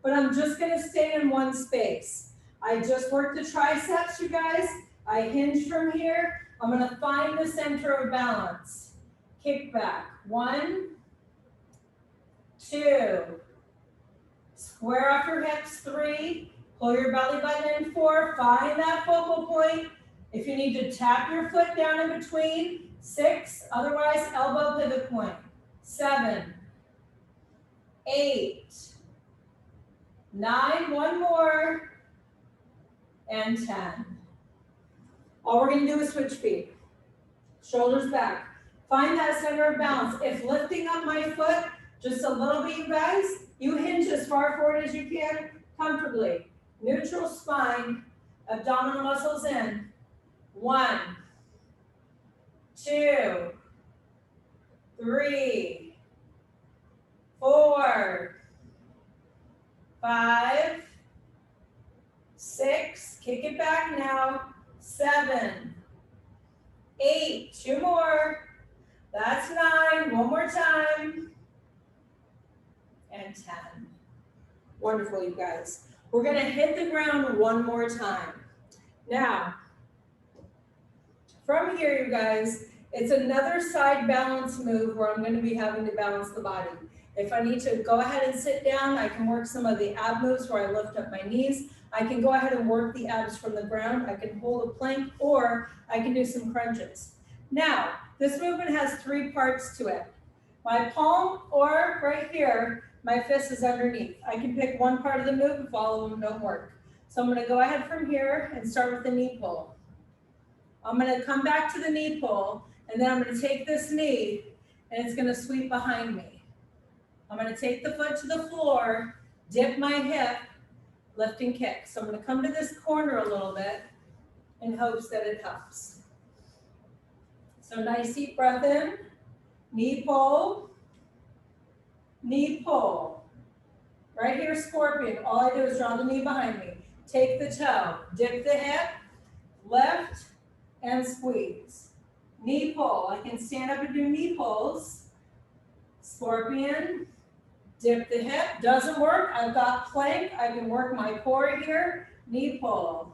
[SPEAKER 1] but I'm just going to stay in one space. I just worked the triceps, you guys. I hinge from here. I'm going to find the center of balance. Kick back. 1, 2. Square off your hips. 3. Pull your belly button in. 4. Find that focal point. If you need to tap your foot down in between. 6. Otherwise, elbow pivot point. 7, 8, 9. One more. And 10. All we're going to do is switch feet. Shoulders back. Find that center of balance. If lifting up my foot just a little bit, you guys, you hinge as far forward as you can comfortably. Neutral spine, abdominal muscles in. 1, 2, 3, 4, 5, 6. Kick it back now. 7, 8. 2 more. That's 9. One more time. And 10. Wonderful, you guys. We're going to hit the ground one more time. Now, from here, you guys, it's another side balance move where I'm going to be having to balance the body. If I need to go ahead and sit down, I can work some of the ab moves where I lift up my knees. I can go ahead and work the abs from the ground. I can hold a plank, or I can do some crunches. Now, this movement has 3 parts to it. My palm, or right here, my fist is underneath. I can pick one part of the move if all of them don't work. So I'm going to go ahead from here and start with the knee pull. I'm going to come back to the knee pull, and then I'm going to take this knee, and it's going to sweep behind me. I'm going to take the foot to the floor, dip my hip, lift and kick. So I'm going to come to this corner a little bit in hopes that it helps. So nice deep breath in, knee pull, knee pull. Right here, scorpion. All I do is draw the knee behind me. Take the toe, dip the hip, lift, and squeeze. Knee pull. I can stand up and do knee pulls. Scorpion, dip the hip. Doesn't work. I've got plank. I can work my core here. Knee pull,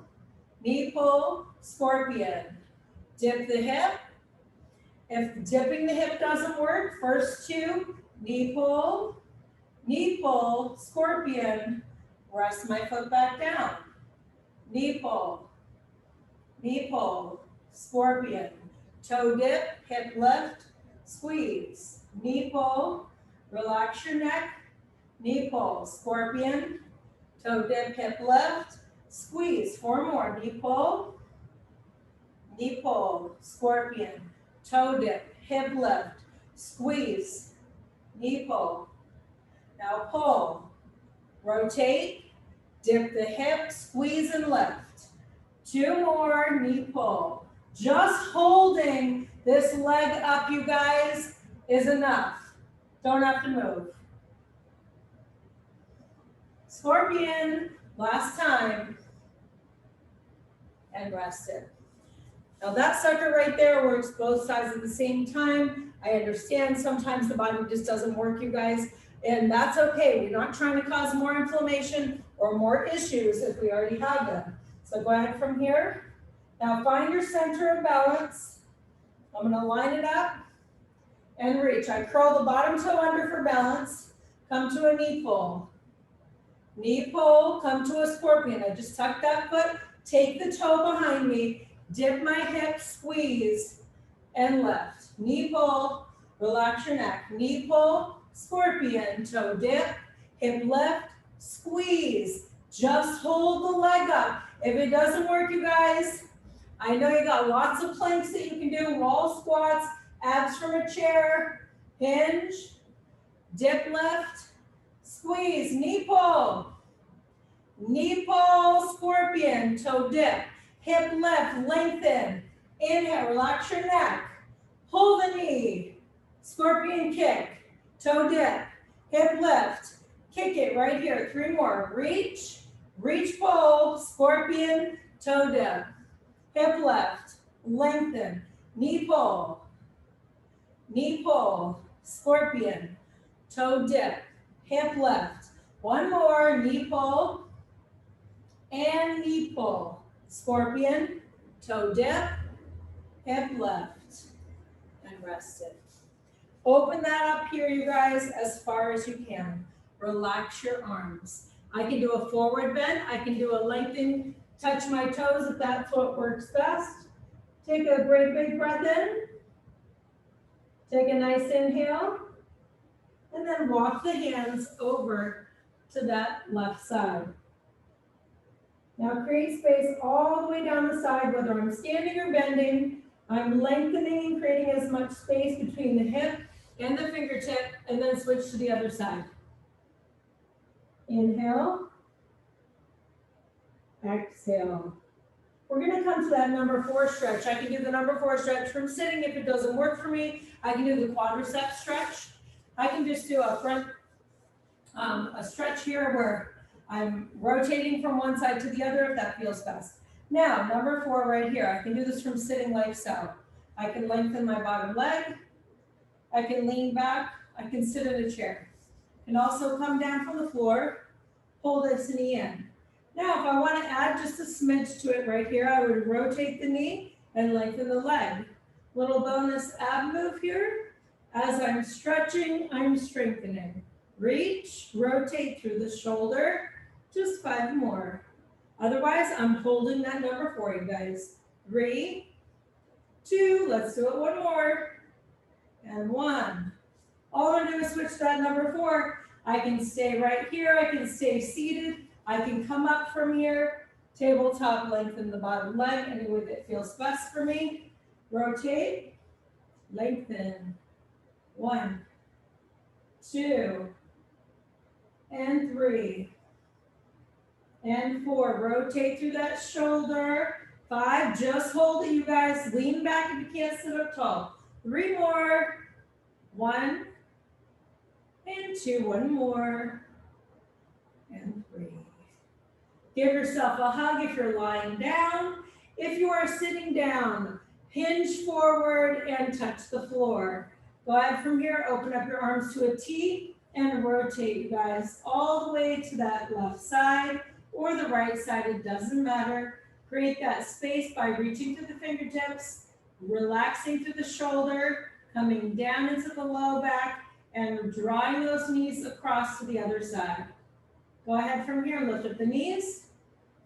[SPEAKER 1] scorpion. Dip the hip. If dipping the hip doesn't work, first 2, knee pull, scorpion. Rest my foot back down. Knee pull, scorpion. Toe dip, hip lift, squeeze. Knee pull, relax your neck. Knee pull, scorpion. Toe dip, hip lift, squeeze. 4 more. Knee pull, scorpion. Toe dip, hip lift, squeeze. Knee pull. Now pull, rotate, dip the hip, squeeze and lift. 2 more, knee pull. Just holding this leg up, you guys, is enough. Don't have to move. Scorpion, last time. And rest it. Now that sucker right there works both sides at the same time. I understand sometimes the body just doesn't work, you guys, and that's okay. We're not trying to cause more inflammation or more issues if we already have them. So go ahead from here. Now find your center of balance. I'm going to line it up and reach. I curl the bottom toe under for balance. Come to a knee pull. Knee pull, come to a scorpion. I just tuck that foot, take the toe behind me, dip my hip, squeeze, and lift. Knee pull, relax your neck. Knee pull, scorpion, toe dip, hip lift, squeeze. Just hold the leg up. If it doesn't work, you guys, I know you got lots of planks that you can do, wall squats, abs from a chair, hinge, dip lift, squeeze, knee pull, scorpion, toe dip, hip lift, lengthen, inhale, relax your neck, pull the knee, scorpion kick, toe dip, hip lift, kick it right here, 3 more, reach, Reach, pull, scorpion, toe dip. Hip left, lengthen, knee pull, scorpion, toe dip, hip left. One more, knee pull and knee pull. Scorpion, toe dip, hip left, and rest it. Open that up here, you guys, as far as you can. Relax your arms. I can do a forward bend. I can do a lengthen, touch my toes if that's what works best. Take a great big breath in. Take a nice inhale. And then walk the hands over to that left side. Now create space all the way down the side, whether I'm standing or bending. I'm lengthening and creating as much space between the hip and the fingertip, and then switch to the other side. Inhale. Exhale. We're going to come to that number 4 stretch. I can do the number 4 stretch from sitting. If it doesn't work for me, I can do the quadricep stretch. I can just do a front, a stretch here where I'm rotating from one side to the other if that feels best. Now, number 4 right here. I can do this from sitting lights out. I can lengthen my bottom leg. I can lean back. I can sit in a chair. I can also come down from the floor, pull this knee in. Now, if I want to add just a smidge to it right here, I would rotate the knee and lengthen the leg. Little bonus ab move here. As I'm stretching, I'm strengthening. Reach, rotate through the shoulder. Just 5 more. Otherwise, I'm holding that number 4, you guys. 3, 2, let's do it one more. And 1. All I'm going to do is switch to that number 4. I can stay right here. I can stay seated. I can come up from here, tabletop, lengthen the bottom leg any way that feels best for me. Rotate, lengthen. 1, 2, and 3, and 4. Rotate through that shoulder. 5, just hold it, you guys. Lean back if you can't sit up tall. 3 more. 1, and 2. 1 more, and 3. Give yourself a hug if you're lying down. If you are sitting down, hinge forward and touch the floor. Go ahead from here, open up your arms to a T and rotate, you guys, all the way to that left side or the right side, it doesn't matter. Create that space by reaching through the fingertips, relaxing through the shoulder, coming down into the low back, and drawing those knees across to the other side. Go ahead from here, lift up the knees.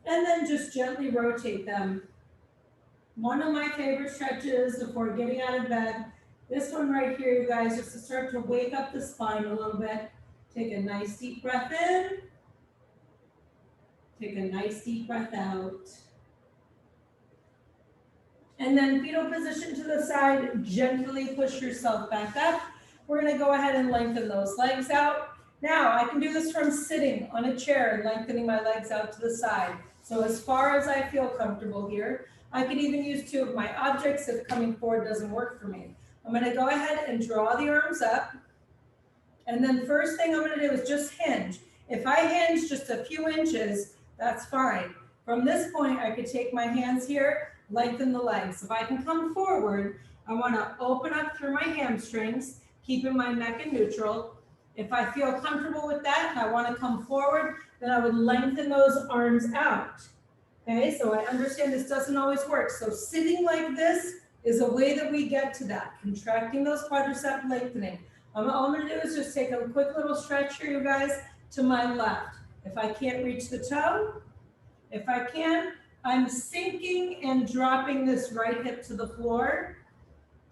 [SPEAKER 1] And then just gently rotate them. One of my favorite stretches before getting out of bed. This one right here, you guys, just to start to wake up the spine a little bit. Take a nice deep breath in. Take a nice deep breath out. And then fetal position to the side, gently push yourself back up. We're going to go ahead and lengthen those legs out. Now, I can do this from sitting on a chair and lengthening my legs out to the side. So as far as I feel comfortable here, I can even use 2 of my objects if coming forward doesn't work for me. I'm going to go ahead and draw the arms up. And then first thing I'm going to do is just hinge. If I hinge just a few inches, that's fine. From this point, I could take my hands here, lengthen the legs. If I can come forward, I want to open up through my hamstrings, keeping my neck in neutral. If I feel comfortable with that and I want to come forward, then I would lengthen those arms out. Okay, so I understand this doesn't always work. So sitting like this is a way that we get to that, contracting those quadriceps, lengthening. All I'm going to do is just take a quick little stretch here, you guys, to my left. If I can't reach the toe, if I can, I'm sinking and dropping this right hip to the floor.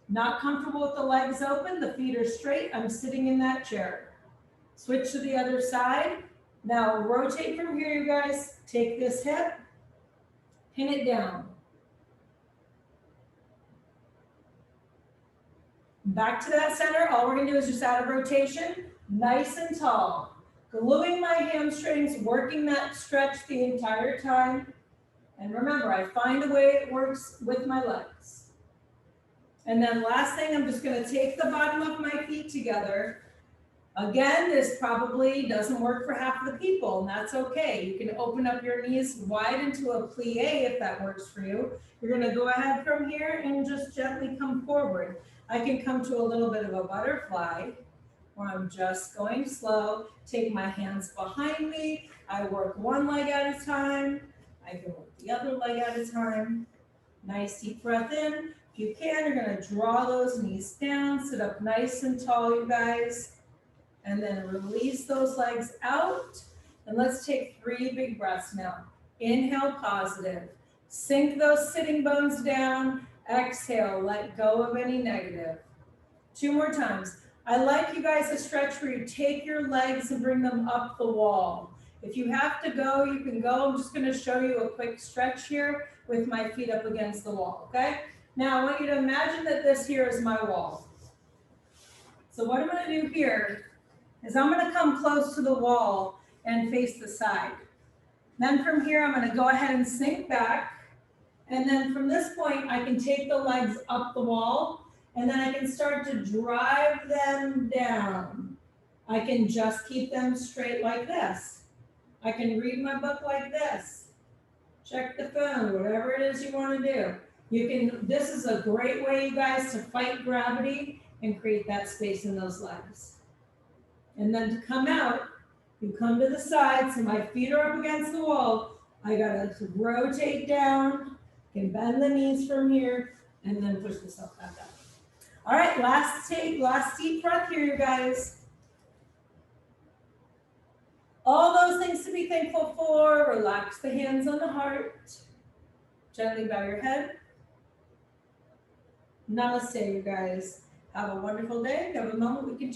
[SPEAKER 1] Not comfortable with the legs open, the feet are straight, I'm sitting in that chair. Switch to the other side. Now rotate from here, you guys. Take this hip, pin it down. Back to that center. All we're going to do is just add a rotation, nice and tall. Gluing my hamstrings, working that stretch the entire time. And remember, I find a way it works with my legs. And then last thing, I'm just going to take the bottom of my feet together, Again, this probably doesn't work for half of the people, and that's okay. You can open up your knees wide into a plie if that works for you. You're gonna go ahead from here and just gently come forward. I can come to a little bit of a butterfly, where I'm just going slow, take my hands behind me, I work one leg at a time, I can work the other leg at a time. Nice deep breath in. If you can, you're gonna draw those knees down, sit up nice and tall, you guys. And then release those legs out. And let's take 3 big breaths now. Inhale, positive. Sink those sitting bones down. Exhale, let go of any negative. 2 more times. I like you guys to stretch where you take your legs and bring them up the wall. If you have to go, you can go. I'm just gonna show you a quick stretch here with my feet up against the wall, okay? Now I want you to imagine that this here is my wall. So what I'm gonna do here is I'm gonna come close to the wall and face the side. Then from here, I'm gonna go ahead and sink back. And then from this point, I can take the legs up the wall, and then I can start to drive them down. I can just keep them straight like this. I can read my book like this. Check the phone, whatever it is you wanna do. This is a great way, you guys, to fight gravity and create that space in those legs. And then to come out, you come to the side, so my feet are up against the wall. I gotta rotate down, can bend the knees from here, and then push myself back up. All right, last deep breath here, you guys. All those things to be thankful for. Relax the hands on the heart. Gently bow your head. Namaste, you guys. Have a wonderful day. Have a moment we can